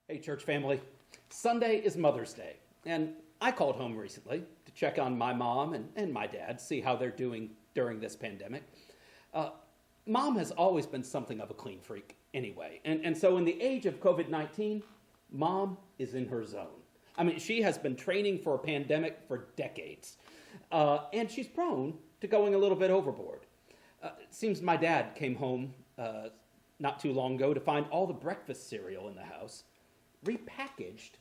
Hey, church family. Sunday is Mother's Day, and I called home recently to check on my mom and my dad, see how they're doing during this pandemic. Mom has always been something of a clean freak anyway, and so in the age of COVID-19, Mom is in her zone. I mean, she has been training for a pandemic for decades, and she's prone to going a little bit overboard. It seems my dad came home not too long ago to find all the breakfast cereal in the house repackaged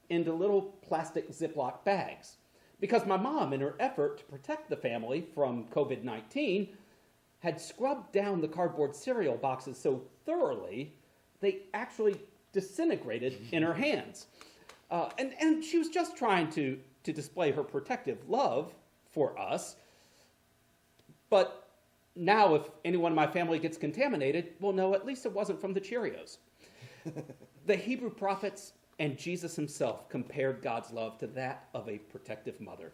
into little plastic Ziploc bags. Because my mom, in her effort to protect the family from COVID-19, had scrubbed down the cardboard cereal boxes so thoroughly, they actually disintegrated in her hands. And she was just trying to display her protective love for us. But now if anyone in my family gets contaminated, well, no, at least it wasn't from the Cheerios. The Hebrew prophets and Jesus himself compared God's love to that of a protective mother.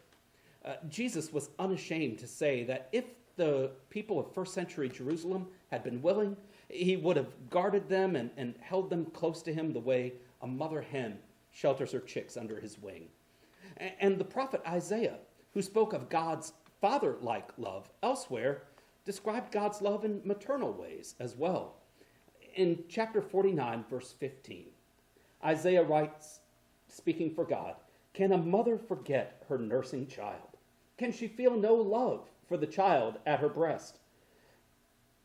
Jesus was unashamed to say that if the people of first century Jerusalem had been willing, he would have guarded them and held them close to him the way a mother hen shelters her chicks under his wing. And the prophet Isaiah, who spoke of God's father-like love elsewhere, described God's love in maternal ways as well. In chapter 49, verse 15, Isaiah writes, speaking for God, "Can a mother forget her nursing child? Can she feel no love for the child at her breast?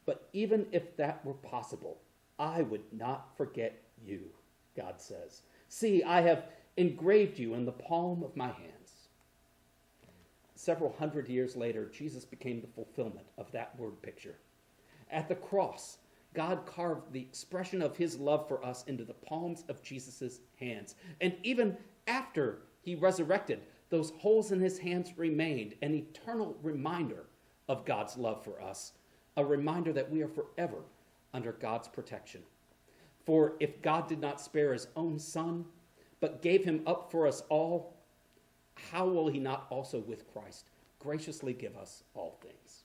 But even if that were possible, I would not forget you," God says. "See, I have engraved you in the palm of my hands." Several hundred years later, Jesus became the fulfillment of that word picture. At the cross, God carved the expression of his love for us into the palms of Jesus' hands. And even after he resurrected, those holes in his hands remained, an eternal reminder of God's love for us, a reminder that we are forever under God's protection. For if God did not spare his own son, but gave him up for us all, how will he not also with Christ graciously give us all things?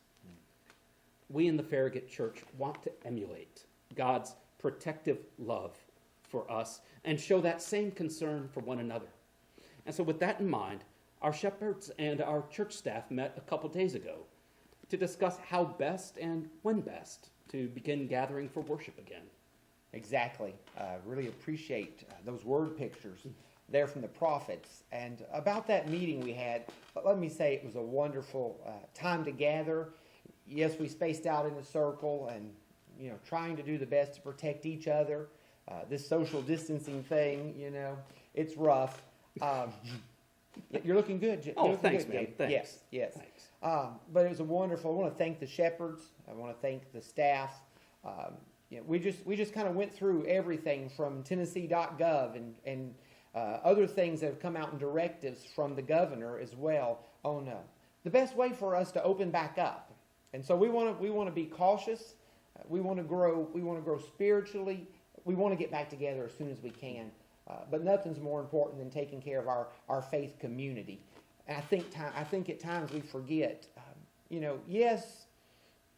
We in the Farragut Church want to emulate God's protective love for us and show that same concern for one another. And so with that in mind, our shepherds and our church staff met a couple days ago to discuss how best and when best to begin gathering for worship again. Exactly. Really appreciate those word pictures there from the prophets. And about that meeting we had, let me say it was a wonderful time to gather. Yes, we spaced out in a circle and, trying to do the best to protect each other. This social distancing thing, it's rough. You're looking good. You're looking Thanks, good, man. Gabe. Thanks. Yes. Thanks. But it was a wonderful. I want to thank the shepherds. I want to thank the staff. We just kind of went through everything from Tennessee.gov and other things that have come out in directives from the governor as well on the best way for us to open back up. And so we want to be cautious. We want to grow. We want to grow spiritually. We want to get back together as soon as we can. But nothing's more important than taking care of our faith community. And I think at times we forget. Yes,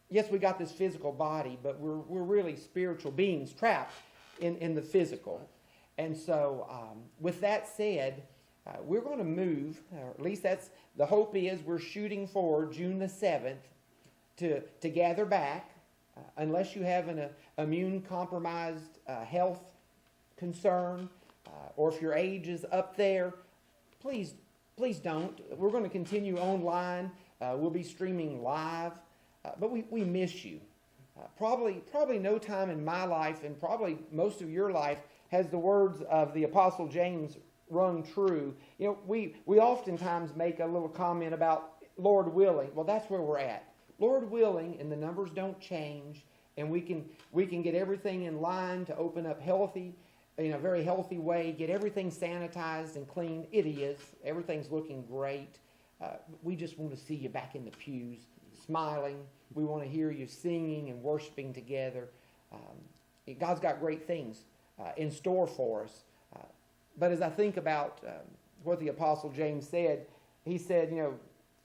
we got this physical body, but we're really spiritual beings trapped in the physical. And so, with that said, we're going to move. Or at least that's the hope is. We're shooting for June the 7th. To gather back, unless you have an immune-compromised health concern, or if your age is up there, please don't. We're going to continue online. We'll be streaming live, but we miss you. Probably no time in my life, and probably most of your life, has the words of the Apostle James rung true. We oftentimes make a little comment about Lord willing. Well, that's where we're at. Lord willing, and the numbers don't change, and we can get everything in line to open up healthy, in a very healthy way, get everything sanitized and clean. It is. Everything's looking great. We just want to see you back in the pews, smiling. We want to hear you singing and worshiping together. God's got great things in store for us. But as I think about what the Apostle James said, he said,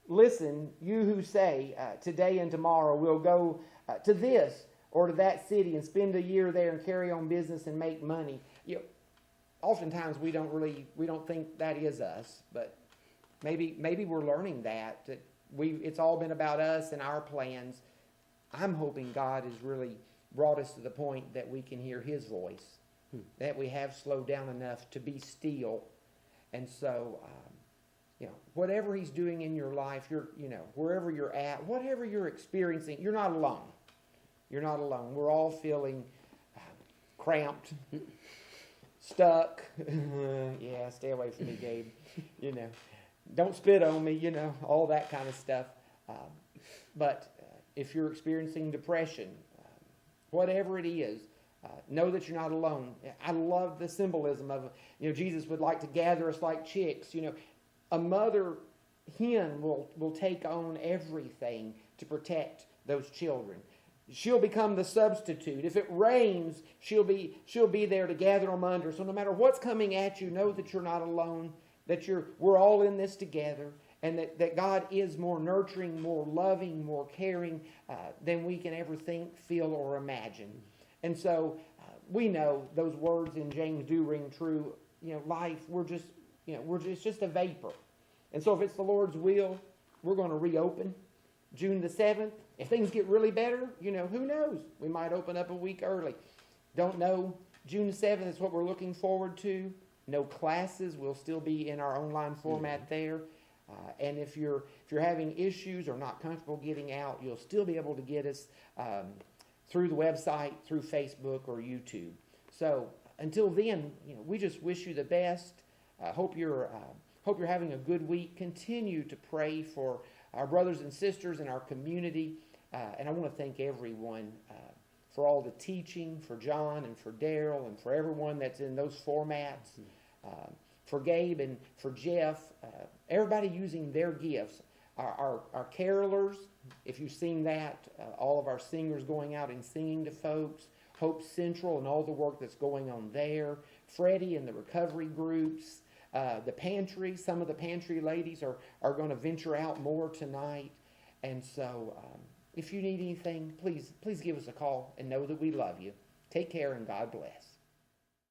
"Listen, you who say, today and tomorrow we'll go to this or to that city and spend a year there and carry on business and make money." oftentimes we don't think that is us, but maybe we're learning that it's all been about us and our plans. I'm hoping God has really brought us to the point that we can hear His voice, that we have slowed down enough to be still. And so, whatever He's doing in your life, wherever you're at, whatever you're experiencing, you're not alone. You're not alone. We're all feeling cramped, stuck. Yeah, stay away from me, Gabe. Don't spit on me, all that kind of stuff. But if you're experiencing depression, whatever it is, know that you're not alone. I love the symbolism of, Jesus would like to gather us like chicks. A mother hen will take on everything to protect those children. She'll become the substitute. If it rains, she'll be there to gather them under. So no matter what's coming at you, know that you're not alone, that we're all in this together, and that God is more nurturing, more loving, more caring than we can ever think, feel, or imagine. And so we know those words in James do ring true. Life, it's just a vapor. And so if it's the Lord's will, we're going to reopen June the 7th. If things get really better, who knows? We might open up a week early. Don't know. June the 7th is what we're looking forward to. No classes. We'll still be in our online format there. And if you're having issues or not comfortable getting out, you'll still be able to get us through the website, through Facebook or YouTube. So until then, we just wish you the best. Hope you're having a good week. Continue to pray for our brothers and sisters in our community. And I want to thank everyone for all the teaching, for John and for Daryl and for everyone that's in those formats, for Gabe and for Jeff, everybody using their gifts. Our carolers, if you've seen that, all of our singers going out and singing to folks, Hope Central and all the work that's going on there, Freddie and the recovery groups, the pantry, some of the pantry ladies are going to venture out more tonight. And so if you need anything, please give us a call and know that we love you. Take care and God bless.